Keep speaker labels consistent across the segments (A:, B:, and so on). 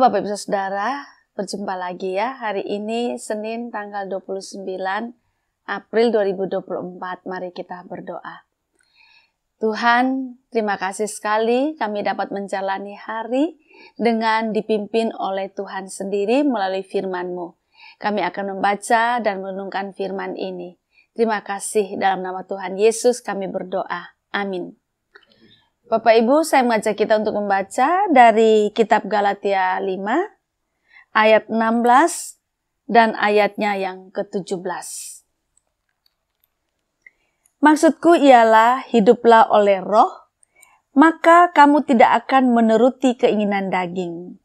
A: Bapak Ibu Saudara, berjumpa lagi ya. Hari ini Senin tanggal 29 April 2024. Mari kita berdoa. Tuhan, terima kasih sekali kami dapat menjalani hari dengan dipimpin oleh Tuhan sendiri melalui firman-Mu. Kami akan membaca dan merenungkan firman ini. Terima kasih, dalam nama Tuhan Yesus kami berdoa. Amin. Bapak Ibu, saya mengajak kita untuk membaca dari kitab Galatia 5, ayat 16 dan ayatnya yang ke-17. Maksudku ialah hiduplah oleh roh, maka kamu tidak akan menuruti keinginan daging.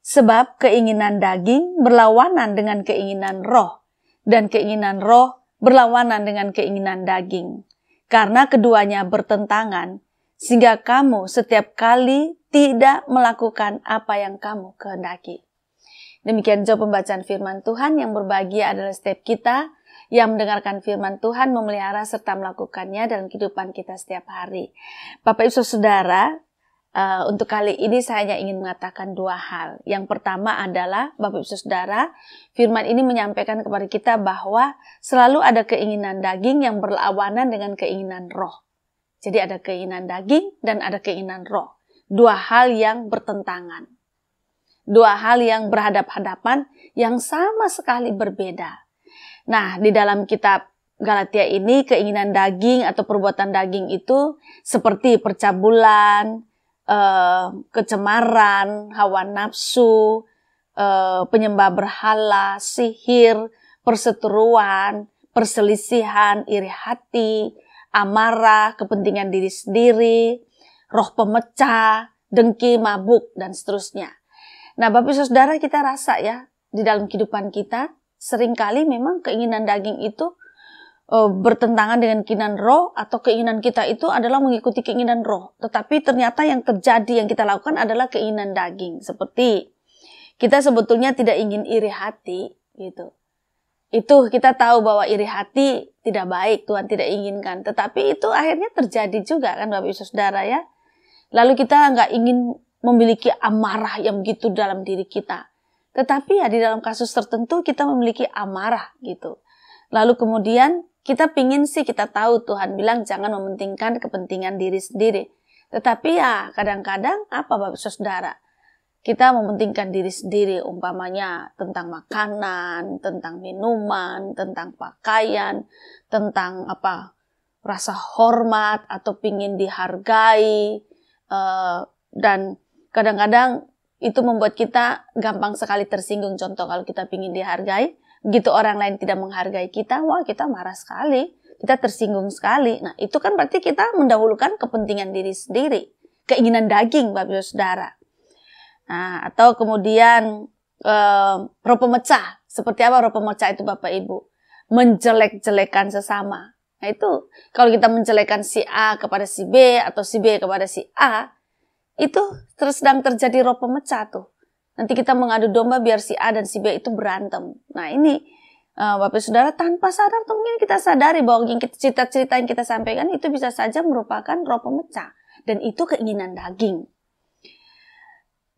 A: Sebab keinginan daging berlawanan dengan keinginan roh, dan keinginan roh berlawanan dengan keinginan daging. Karena keduanya bertentangan, sehingga kamu setiap kali tidak melakukan apa yang kamu kehendaki. Demikian jauh pembacaan firman Tuhan. Yang berbahagia adalah setiap kita yang mendengarkan firman Tuhan, memelihara serta melakukannya dalam kehidupan kita setiap hari. Bapak Ibu Saudara, untuk kali ini saya hanya ingin mengatakan dua hal. Yang pertama adalah, Bapak Ibu Saudara, firman ini menyampaikan kepada kita bahwa selalu ada keinginan daging yang berlawanan dengan keinginan roh. Jadi ada keinginan daging dan ada keinginan roh. Dua hal yang bertentangan. Dua hal yang berhadap-hadapan yang sama sekali berbeda. Nah, di dalam kitab Galatia ini keinginan daging atau perbuatan daging itu seperti percabulan, kecemaran, hawa nafsu, penyembah berhala, sihir, perseteruan, perselisihan, iri hati, amarah, kepentingan diri sendiri, roh pemecah, dengki, mabuk, dan seterusnya. Nah, Bapak Ibu Saudara, kita rasa ya, di dalam kehidupan kita, seringkali memang keinginan daging itu bertentangan dengan keinginan roh, atau keinginan kita itu adalah mengikuti keinginan roh. Tetapi ternyata yang terjadi, yang kita lakukan adalah keinginan daging. Seperti kita sebetulnya tidak ingin iri hati, gitu. Itu kita tahu bahwa iri hati tidak baik, Tuhan tidak inginkan. Tetapi itu akhirnya terjadi juga kan Bapak Ibu Saudara ya. Lalu kita nggak ingin memiliki amarah yang begitu dalam diri kita. Tetapi ya di dalam kasus tertentu kita memiliki amarah gitu. Lalu kemudian kita pingin sih, kita tahu Tuhan bilang jangan mementingkan kepentingan diri sendiri. Tetapi ya kadang-kadang apa Bapak Ibu Saudara? Kita mementingkan diri sendiri, umpamanya tentang makanan, tentang minuman, tentang pakaian, tentang rasa hormat atau pingin dihargai, dan kadang-kadang itu membuat kita gampang sekali tersinggung. Contoh kalau kita pingin dihargai, begitu orang lain tidak menghargai kita, wah kita marah sekali, kita tersinggung sekali. Nah itu kan berarti kita mendahulukan kepentingan diri sendiri, keinginan daging Bapak Ibu Saudara. Nah, atau kemudian roh pemecah. Seperti apa roh pemecah itu Bapak Ibu? Menjelek-jelekan sesama. Nah itu, kalau kita menjelekkan si A kepada si B, atau si B kepada si A, itu sedang terjadi roh pemecah tuh. Nanti kita mengadu domba biar si A dan si B itu berantem. Nah ini, Bapak Saudara, tanpa sadar tuh mungkin kita sadari bahwa cerita-cerita yang kita sampaikan itu bisa saja merupakan roh pemecah. Dan itu keinginan daging.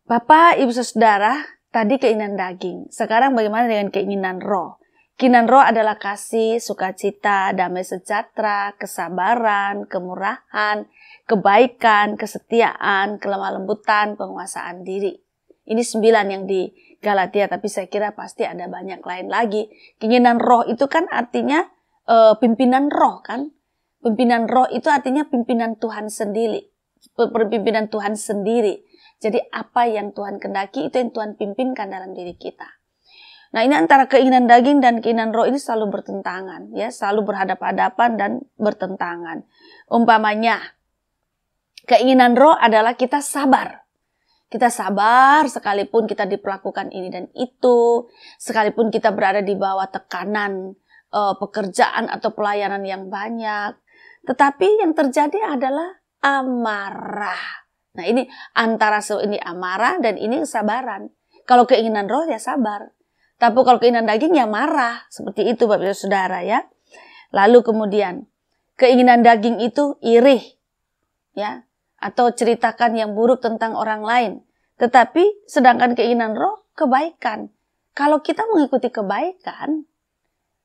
A: Bapak, Ibu Saudara, tadi keinginan daging. Sekarang bagaimana dengan keinginan roh? Keinginan roh adalah kasih, sukacita, damai sejahtera, kesabaran, kemurahan, kebaikan, kesetiaan, kelemah lembutan, penguasaan diri. Ini 9 yang di Galatia, tapi saya kira pasti ada banyak lain lagi. Keinginan roh itu kan artinya pimpinan roh kan? Pimpinan roh itu artinya pimpinan Tuhan sendiri. Pimpinan Tuhan sendiri. Jadi apa yang Tuhan kehendaki itu yang Tuhan pimpinkan dalam diri kita. Nah ini antara keinginan daging dan keinginan roh ini selalu bertentangan, ya, selalu berhadapan-hadapan dan bertentangan. Umpamanya, keinginan roh adalah kita sabar. Kita sabar sekalipun kita diperlakukan ini dan itu, sekalipun kita berada di bawah tekanan pekerjaan atau pelayanan yang banyak. Tetapi yang terjadi adalah amarah. Nah ini antara ini amarah dan ini kesabaran. Kalau keinginan roh ya sabar. Tapi kalau keinginan daging ya marah. Seperti itu Bapak Ibu Saudara ya. Lalu kemudian keinginan daging itu iri. Ya. Atau ceritakan yang buruk tentang orang lain. Tetapi sedangkan keinginan roh kebaikan. Kalau kita mengikuti kebaikan,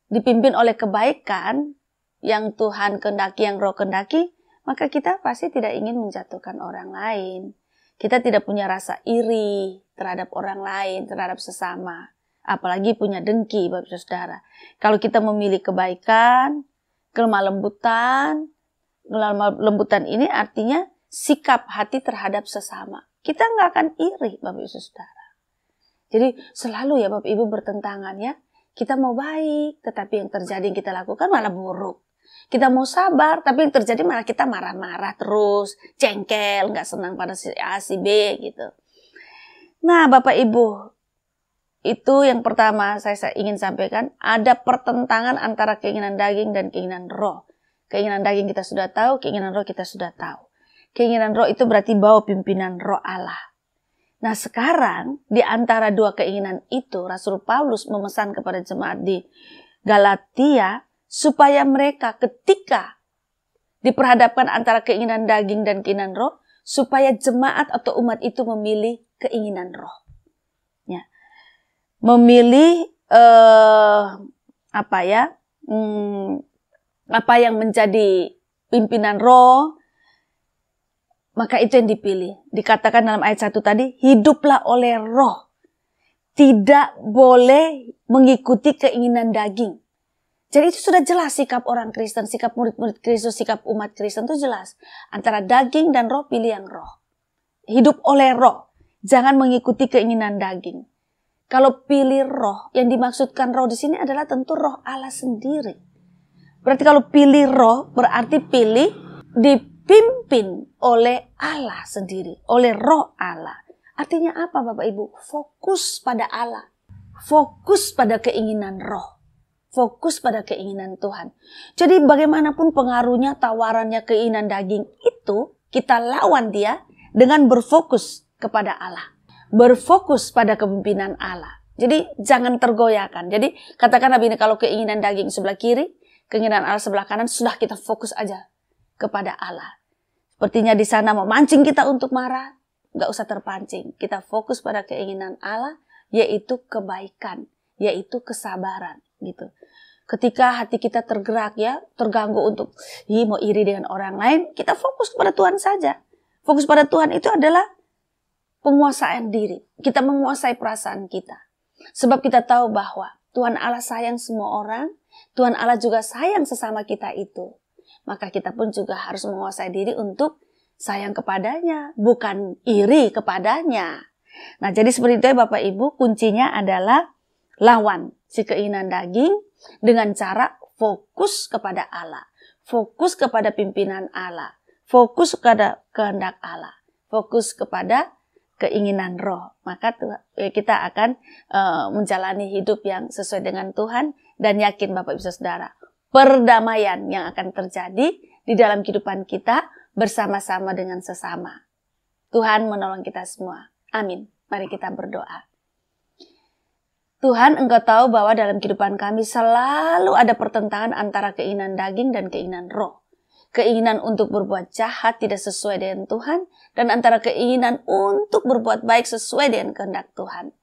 A: dipimpin oleh kebaikan yang Tuhan kehendaki, yang roh kehendaki, maka kita pasti tidak ingin menjatuhkan orang lain. Kita tidak punya rasa iri terhadap orang lain, terhadap sesama. Apalagi punya dengki, Bapak Ibu Saudara. Kalau kita memilih kebaikan, kelemah lembutan ini artinya sikap hati terhadap sesama. Kita nggak akan iri, Bapak Ibu Saudara. Jadi selalu ya Bapak Ibu bertentangan ya. Kita mau baik, tetapi yang terjadi yang kita lakukan malah buruk. Kita mau sabar, tapi yang terjadi malah kita marah-marah terus, jengkel, nggak senang pada si A, si B gitu. Nah Bapak Ibu, itu yang pertama saya ingin sampaikan, ada pertentangan antara keinginan daging dan keinginan roh. Keinginan daging kita sudah tahu, keinginan roh kita sudah tahu. Keinginan roh itu berarti bawa pimpinan roh Allah. Nah sekarang di antara dua keinginan itu Rasul Paulus memesan kepada jemaat di Galatia supaya mereka ketika diperhadapkan antara keinginan daging dan keinginan roh, supaya jemaat atau umat itu memilih keinginan roh. Ya. Memilih apa yang menjadi pimpinan roh, maka itu yang dipilih. Dikatakan dalam ayat 1 tadi, hiduplah oleh roh. Tidak boleh mengikuti keinginan daging. Jadi itu sudah jelas sikap orang Kristen, sikap murid-murid Kristus, sikap umat Kristen itu jelas. Antara daging dan roh, pilih yang roh. Hidup oleh roh. Jangan mengikuti keinginan daging. Kalau pilih roh, yang dimaksudkan roh di sini adalah tentu roh Allah sendiri. Berarti kalau pilih roh, berarti pilih dipimpin oleh Allah sendiri, oleh roh Allah. Artinya apa Bapak Ibu? Fokus pada Allah. Fokus pada keinginan roh. Fokus pada keinginan Tuhan. Jadi bagaimanapun pengaruhnya, tawarannya, keinginan daging itu, kita lawan dia dengan berfokus kepada Allah. Berfokus pada kepemimpinan Allah. Jadi jangan tergoyahkan. Jadi katakanlah begini, kalau keinginan daging sebelah kiri, keinginan Allah sebelah kanan, sudah kita fokus aja kepada Allah. Sepertinya di sana memancing kita untuk marah, nggak usah terpancing. Kita fokus pada keinginan Allah, yaitu kebaikan, yaitu kesabaran, gitu. Ketika hati kita tergerak ya, terganggu untuk mau iri dengan orang lain, kita fokus kepada Tuhan saja. Fokus pada Tuhan itu adalah penguasaan diri. Kita menguasai perasaan kita. Sebab kita tahu bahwa Tuhan Allah sayang semua orang, Tuhan Allah juga sayang sesama kita itu. Maka kita pun juga harus menguasai diri untuk sayang kepadanya, bukan iri kepadanya. Nah, jadi seperti itu ya Bapak Ibu, kuncinya adalah lawan si keinginan daging dengan cara fokus kepada Allah, fokus kepada pimpinan Allah, fokus kepada kehendak Allah, fokus kepada keinginan roh. Maka kita akan menjalani hidup yang sesuai dengan Tuhan, dan yakin Bapak Ibu Saudara, perdamaian yang akan terjadi di dalam kehidupan kita bersama-sama dengan sesama. Tuhan menolong kita semua. Amin. Mari kita berdoa. Tuhan, Engkau tahu bahwa dalam kehidupan kami selalu ada pertentangan antara keinginan daging dan keinginan roh. Keinginan untuk berbuat jahat tidak sesuai dengan Tuhan, dan antara keinginan untuk berbuat baik sesuai dengan kehendak Tuhan.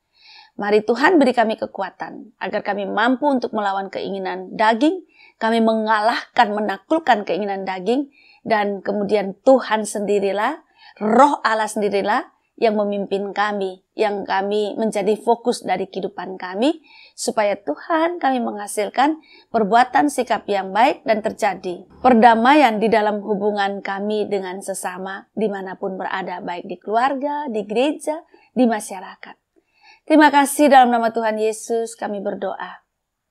A: Mari Tuhan beri kami kekuatan, agar kami mampu untuk melawan keinginan daging, kami mengalahkan, menaklukkan keinginan daging, dan kemudian Tuhan sendirilah, roh Allah sendirilah, yang memimpin kami, yang kami menjadi fokus dari kehidupan kami, supaya Tuhan kami menghasilkan perbuatan sikap yang baik dan terjadi perdamaian di dalam hubungan kami dengan sesama dimanapun berada, baik di keluarga, di gereja, di masyarakat. Terima kasih, dalam nama Tuhan Yesus kami berdoa.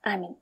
A: Amin.